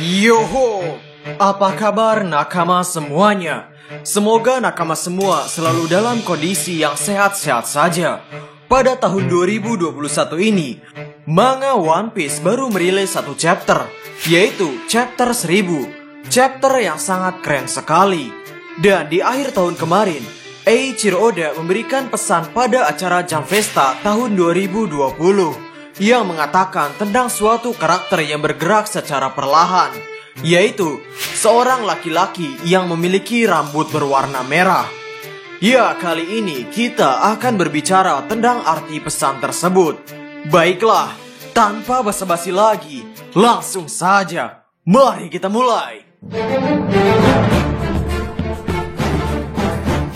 Yoho, apa kabar nakama semuanya? Semoga nakama semua selalu dalam kondisi yang sehat-sehat saja. Pada tahun 2021 ini, manga One Piece baru merilis satu chapter, yaitu chapter 1000. Chapter yang sangat keren sekali. Dan di akhir tahun kemarin, Eiichiro Oda memberikan pesan pada acara Jump Festa tahun 2020 yang mengatakan tentang suatu karakter yang bergerak secara perlahan, yaitu seorang laki-laki yang memiliki rambut berwarna merah. Ya, kali ini kita akan berbicara tentang arti pesan tersebut. Baiklah, tanpa basa-basi lagi, langsung saja, mari kita mulai.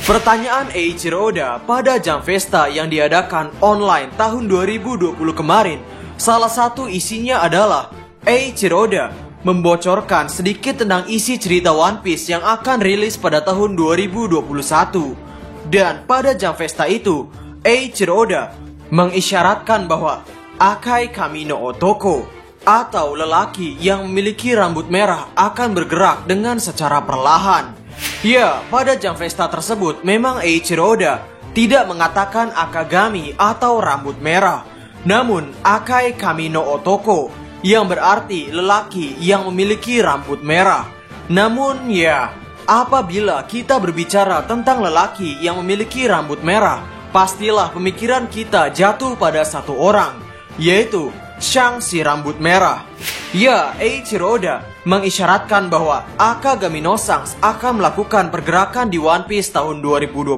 Pertanyaan Eiichiro Oda pada Jump Festa yang diadakan online tahun 2020 kemarin, salah satu isinya adalah Eiichiro Oda membocorkan sedikit tentang isi cerita One Piece yang akan rilis pada tahun 2021. Dan pada Jump Festa itu, Eiichiro Oda mengisyaratkan bahwa Akai Kami no Otoko atau lelaki yang memiliki rambut merah akan bergerak dengan secara perlahan. Ya, pada Jump Festa tersebut memang Eiichiro Oda tidak mengatakan Akagami atau rambut merah, namun Akai Kami no Otoko yang berarti lelaki yang memiliki rambut merah. Namun ya, apabila kita berbicara tentang lelaki yang memiliki rambut merah, pastilah pemikiran kita jatuh pada satu orang, yaitu Shanks si rambut merah. Ya, Eiichiro Oda mengisyaratkan bahwa Akagami no Shanks akan melakukan pergerakan di One Piece tahun 2021.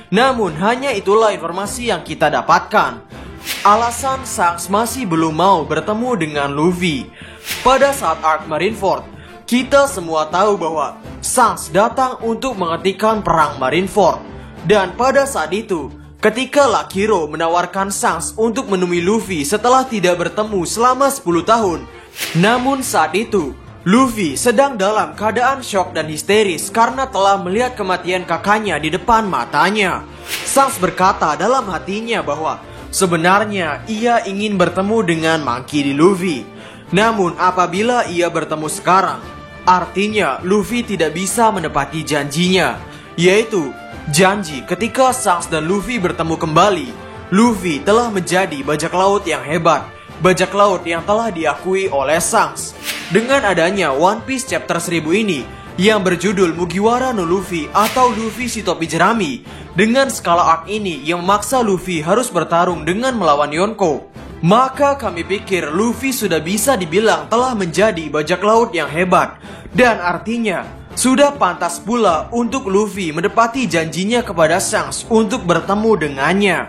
Namun hanya itulah informasi yang kita dapatkan. Alasan Shanks masih belum mau bertemu dengan Luffy. Pada saat arc Marineford, kita semua tahu bahwa Shanks datang untuk menghentikan perang Marineford. Dan pada saat itu, ketika Lakiro menawarkan Shanks untuk menemui Luffy setelah tidak bertemu selama 10 tahun. Namun saat itu, Luffy sedang dalam keadaan syok dan histeris karena telah melihat kematian kakaknya di depan matanya. Shanks berkata dalam hatinya bahwa sebenarnya ia ingin bertemu dengan Monkey D. Luffy. Namun apabila ia bertemu sekarang, artinya Luffy tidak bisa menepati janjinya, yaitu janji ketika Shanks dan Luffy bertemu kembali, Luffy telah menjadi bajak laut yang hebat, bajak laut yang telah diakui oleh Shanks. Dengan adanya One Piece chapter 1000 ini yang berjudul Mugiwara no Luffy atau Luffy si topi jerami, dengan skala arc ini yang memaksa Luffy harus bertarung dengan melawan Yonko, maka kami pikir Luffy sudah bisa dibilang telah menjadi bajak laut yang hebat. Dan artinya sudah pantas pula untuk Luffy menepati janjinya kepada Shanks untuk bertemu dengannya.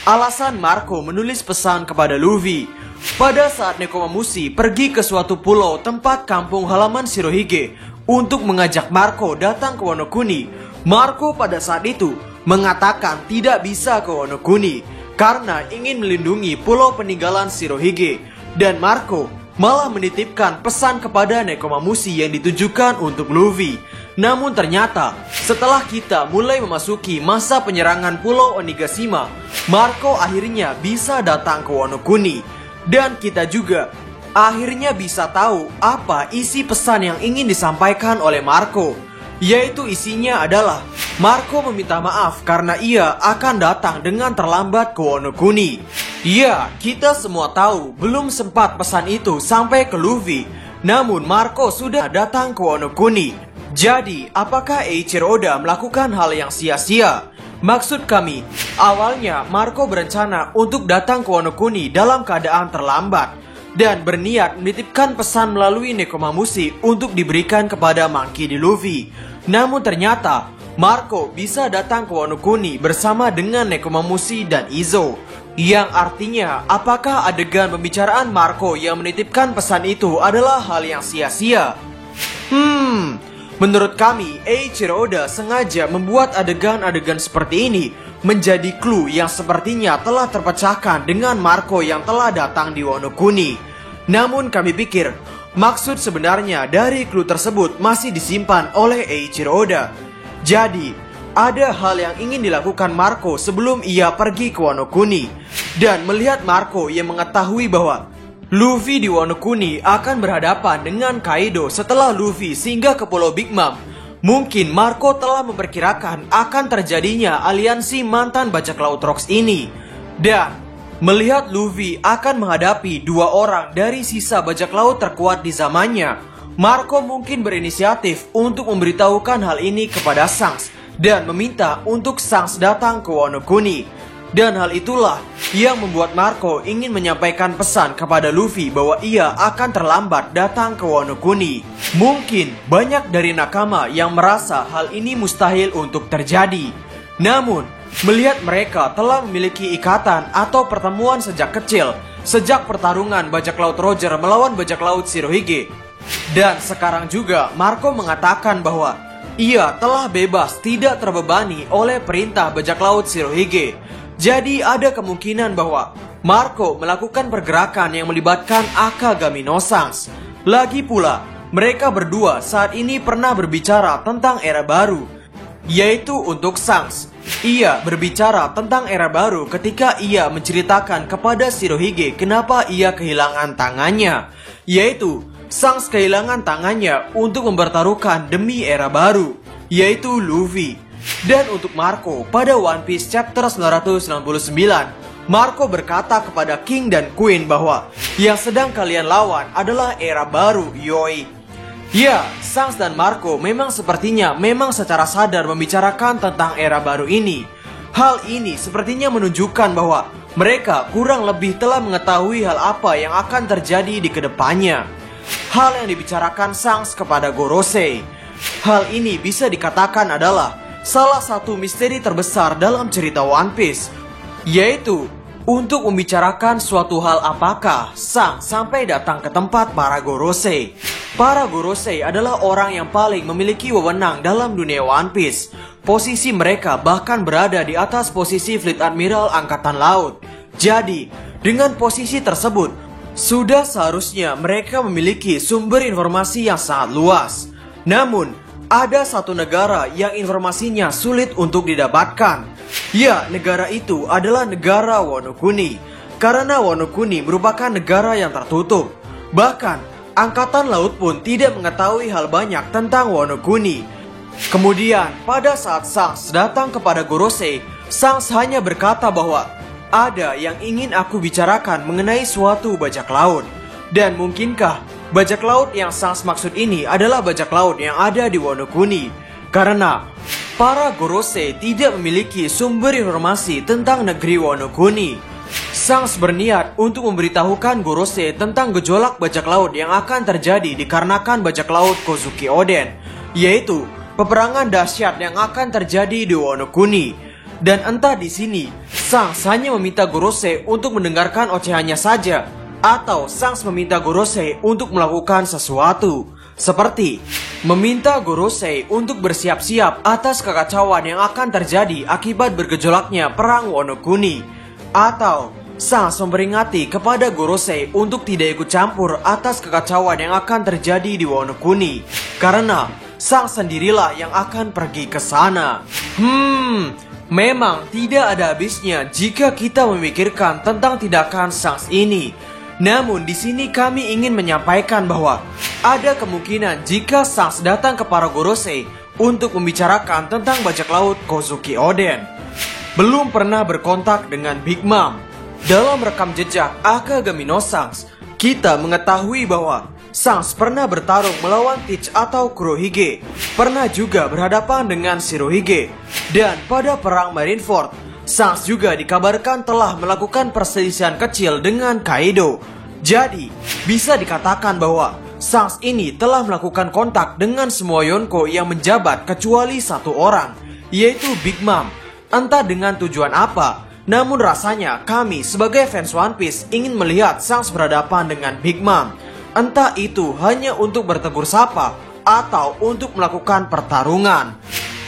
Alasan Marco menulis pesan kepada Luffy pada saat Nekomamushi pergi ke suatu pulau tempat kampung halaman Shirohige untuk mengajak Marco datang ke Wano Kuni. Marco pada saat itu mengatakan tidak bisa ke Wano Kuni karena ingin melindungi pulau peninggalan Shirohige. Dan Marco malah menitipkan pesan kepada Nekomamushi yang ditujukan untuk Luffy. Namun ternyata setelah kita mulai memasuki masa penyerangan pulau Onigashima, Marco akhirnya bisa datang ke Wano Kuni. Dan kita juga akhirnya bisa tahu apa isi pesan yang ingin disampaikan oleh Marco, yaitu isinya adalah Marco meminta maaf karena ia akan datang dengan terlambat ke Wano Kuni. Ya, kita semua tahu belum sempat pesan itu sampai ke Luffy, namun Marco sudah datang ke Wano Kuni. Jadi, apakah Eiichiro Oda melakukan hal yang sia-sia? Maksud kami, awalnya Marco berencana untuk datang ke Wano Kuni dalam keadaan terlambat dan berniat menitipkan pesan melalui Nekomamushi untuk diberikan kepada Monkey D. Luffy. Namun ternyata Marco bisa datang ke Wano Kuni bersama dengan Nekomamushi dan Izo. Yang artinya, apakah adegan pembicaraan Marco yang menitipkan pesan itu adalah hal yang sia-sia? Menurut kami, Eiichiro Oda sengaja membuat adegan-adegan seperti ini menjadi clue yang sepertinya telah terpecahkan dengan Marco yang telah datang di Wano Kuni. Namun kami pikir, maksud sebenarnya dari clue tersebut masih disimpan oleh Eiichiro Oda. Jadi, ada hal yang ingin dilakukan Marco sebelum ia pergi ke Wano Kuni. Dan melihat Marco yang mengetahui bahwa Luffy di Wano Kuni akan berhadapan dengan Kaido setelah Luffy singgah ke Pulau Big Mom. Mungkin Marco telah memperkirakan akan terjadinya aliansi mantan bajak laut Rocks ini. Dan melihat Luffy akan menghadapi dua orang dari sisa bajak laut terkuat di zamannya, Marco mungkin berinisiatif untuk memberitahukan hal ini kepada Shanks dan meminta untuk Shanks datang ke Wano Kuni. Dan hal itulah yang membuat Marco ingin menyampaikan pesan kepada Luffy bahwa ia akan terlambat datang ke Wano Kuni. Mungkin banyak dari nakama yang merasa hal ini mustahil untuk terjadi. Namun, melihat mereka telah memiliki ikatan atau pertemuan sejak kecil, sejak pertarungan bajak laut Roger melawan bajak laut Shirohige. Dan sekarang juga Marco mengatakan bahwa ia telah bebas tidak terbebani oleh perintah bajak laut Shirohige. Jadi ada kemungkinan bahwa Marco melakukan pergerakan yang melibatkan Akagami no Shanks. Lagi pula, mereka berdua saat ini pernah berbicara tentang era baru, yaitu untuk Shanks. Ia berbicara tentang era baru ketika ia menceritakan kepada Shirohige kenapa ia kehilangan tangannya, yaitu Shanks kehilangan tangannya untuk mempertaruhkan demi era baru, yaitu Luffy. Dan untuk Marco, pada One Piece chapter 999, Marco berkata kepada King dan Queen bahwa yang sedang kalian lawan adalah era baru, yoi. Ya, Shanks dan Marco memang sepertinya secara sadar membicarakan tentang era baru ini. Hal ini sepertinya menunjukkan bahwa mereka kurang lebih telah mengetahui hal apa yang akan terjadi di kedepannya. Hal yang dibicarakan Shanks kepada Gorosei. Hal ini bisa dikatakan adalah salah satu misteri terbesar dalam cerita One Piece, yaitu untuk membicarakan suatu hal apakah Shanks sampai datang ke tempat para Gorosei. Para Gorosei adalah orang yang paling memiliki wewenang dalam dunia One Piece. Posisi mereka bahkan berada di atas posisi Fleet Admiral Angkatan Laut. Jadi, dengan posisi tersebut, sudah seharusnya mereka memiliki sumber informasi yang sangat luas. Namun, ada satu negara yang informasinya sulit untuk didapatkan. Ya, negara itu adalah negara Wano Kuni. Karena Wano Kuni merupakan negara yang tertutup. Bahkan, Angkatan Laut pun tidak mengetahui hal banyak tentang Wano Kuni. Kemudian, pada saat Shanks datang kepada Gorosei, Shanks hanya berkata bahwa ada yang ingin aku bicarakan mengenai suatu bajak laut. Dan mungkinkah bajak laut yang Shanks maksud ini adalah bajak laut yang ada di Wano Kuni? Karena para Gorosei tidak memiliki sumber informasi tentang negeri Wano Kuni. Shanks berniat untuk memberitahukan Gorosei tentang gejolak bajak laut yang akan terjadi dikarenakan bajak laut Kozuki Oden, yaitu peperangan dahsyat yang akan terjadi di Wano Kuni. Dan entah di sini Shanks hanya meminta Gorosei untuk mendengarkan ocehannya saja, atau Shanks meminta Gorosei untuk melakukan sesuatu, seperti meminta Gorosei untuk bersiap-siap atas kekacauan yang akan terjadi akibat bergejolaknya perang Wano Kuni, atau Shanks memperingati kepada Gorosei untuk tidak ikut campur atas kekacauan yang akan terjadi di Wano Kuni, karena Shanks sendirilah yang akan pergi ke sana. Memang tidak ada habisnya jika kita memikirkan tentang tindakan Shanks ini. Namun di sini kami ingin menyampaikan bahwa ada kemungkinan jika Shanks datang ke para Gorosei untuk membicarakan tentang bajak laut Kozuki Oden. Belum pernah berkontak dengan Big Mom. Dalam rekam jejak Akagami no Shanks, kita mengetahui bahwa Shanks pernah bertarung melawan Teach atau Kurohige, pernah juga berhadapan dengan Shirohige, dan pada perang Marineford, Shanks juga dikabarkan telah melakukan perselisihan kecil dengan Kaido. Jadi, bisa dikatakan bahwa Shanks ini telah melakukan kontak dengan semua Yonko yang menjabat kecuali satu orang, yaitu Big Mom. Entah dengan tujuan apa, namun rasanya kami sebagai fans One Piece ingin melihat Shanks berhadapan dengan Big Mom. Entah itu hanya untuk bertegur sapa atau untuk melakukan pertarungan.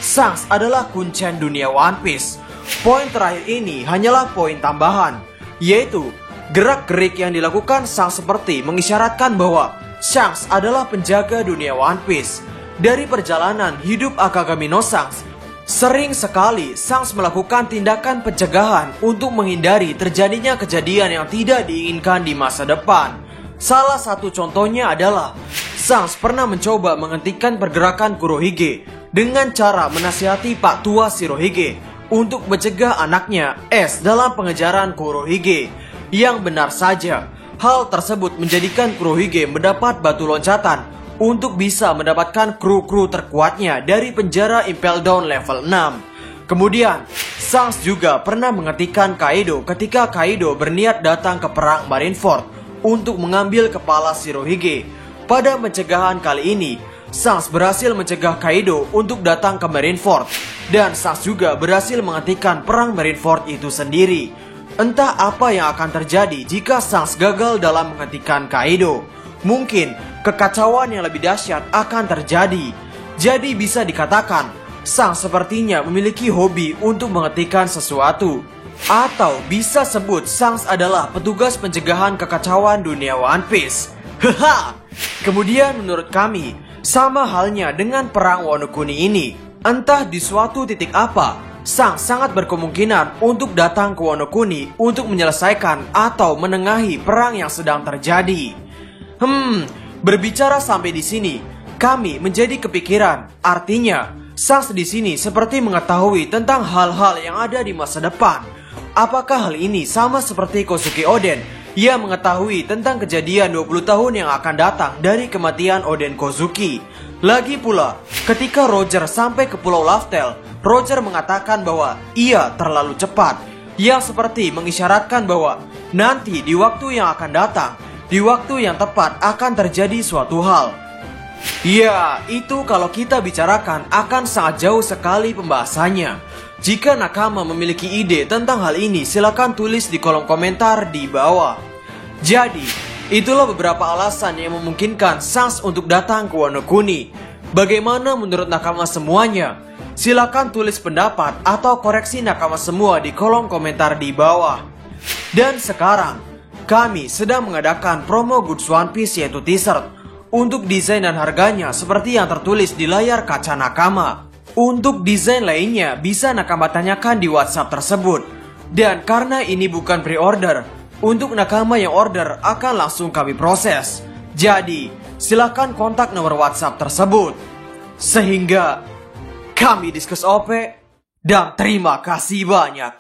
Shanks adalah kuncen dunia One Piece. Poin terakhir ini hanyalah poin tambahan, yaitu gerak-gerik yang dilakukan Shanks seperti mengisyaratkan bahwa Shanks adalah penjaga dunia One Piece. Dari perjalanan hidup Akagami no Shanks, sering sekali Shanks melakukan tindakan pencegahan untuk menghindari terjadinya kejadian yang tidak diinginkan di masa depan. Salah satu contohnya adalah Sans pernah mencoba menghentikan pergerakan Kurohige dengan cara menasihati Pak Tua Shirohige untuk mencegah anaknya Ace dalam pengejaran Kurohige. Yang benar saja, hal tersebut menjadikan Kurohige mendapat batu loncatan untuk bisa mendapatkan kru-kru terkuatnya dari penjara Impel Down level 6. Kemudian, Sans juga pernah menghentikan Kaido ketika Kaido berniat datang ke perang Marineford untuk mengambil kepala Shirohige. Pada pencegahan kali ini, Sans berhasil mencegah Kaido untuk datang ke Marineford, dan Sans juga berhasil menghentikan perang Marineford itu sendiri. Entah apa yang akan terjadi jika Sans gagal dalam menghentikan Kaido. Mungkin kekacauan yang lebih dahsyat akan terjadi. Jadi bisa dikatakan, Sans sepertinya memiliki hobi untuk menghentikan sesuatu. Atau bisa sebut Sans adalah petugas pencegahan kekacauan dunia One Piece. Haha. Kemudian menurut kami, sama halnya dengan perang Wano Kuni ini. Entah di suatu titik apa, Sans sangat berkemungkinan untuk datang ke Wano Kuni untuk menyelesaikan atau menengahi perang yang sedang terjadi. Berbicara sampai di sini, kami menjadi kepikiran. Artinya, Sans di sini seperti mengetahui tentang hal-hal yang ada di masa depan. Apakah hal ini sama seperti Kosuke Oden yang mengetahui tentang kejadian 20 tahun yang akan datang dari kematian Oden Kozuki? Lagi pula, ketika Roger sampai ke Pulau Laftel, Roger mengatakan bahwa ia terlalu cepat, yang seperti mengisyaratkan bahwa nanti di waktu yang akan datang, di waktu yang tepat akan terjadi suatu hal. Ya, itu kalau kita bicarakan akan sangat jauh sekali pembahasannya. Jika nakama memiliki ide tentang hal ini, silakan tulis di kolom komentar di bawah. Jadi, itulah beberapa alasan yang memungkinkan Sans untuk datang ke Wano Kuni. Bagaimana menurut nakama semuanya? Silakan tulis pendapat atau koreksi nakama semua di kolom komentar di bawah. Dan sekarang, kami sedang mengadakan promo Goods One Piece yaitu t-shirt. Untuk desain dan harganya seperti yang tertulis di layar kaca nakama. Untuk desain lainnya bisa nakama tanyakan di WhatsApp tersebut. Dan karena ini bukan pre-order, untuk nakama yang order akan langsung kami proses. Jadi, silakan kontak nomor WhatsApp tersebut. Sehingga kami diskus OP dan terima kasih banyak.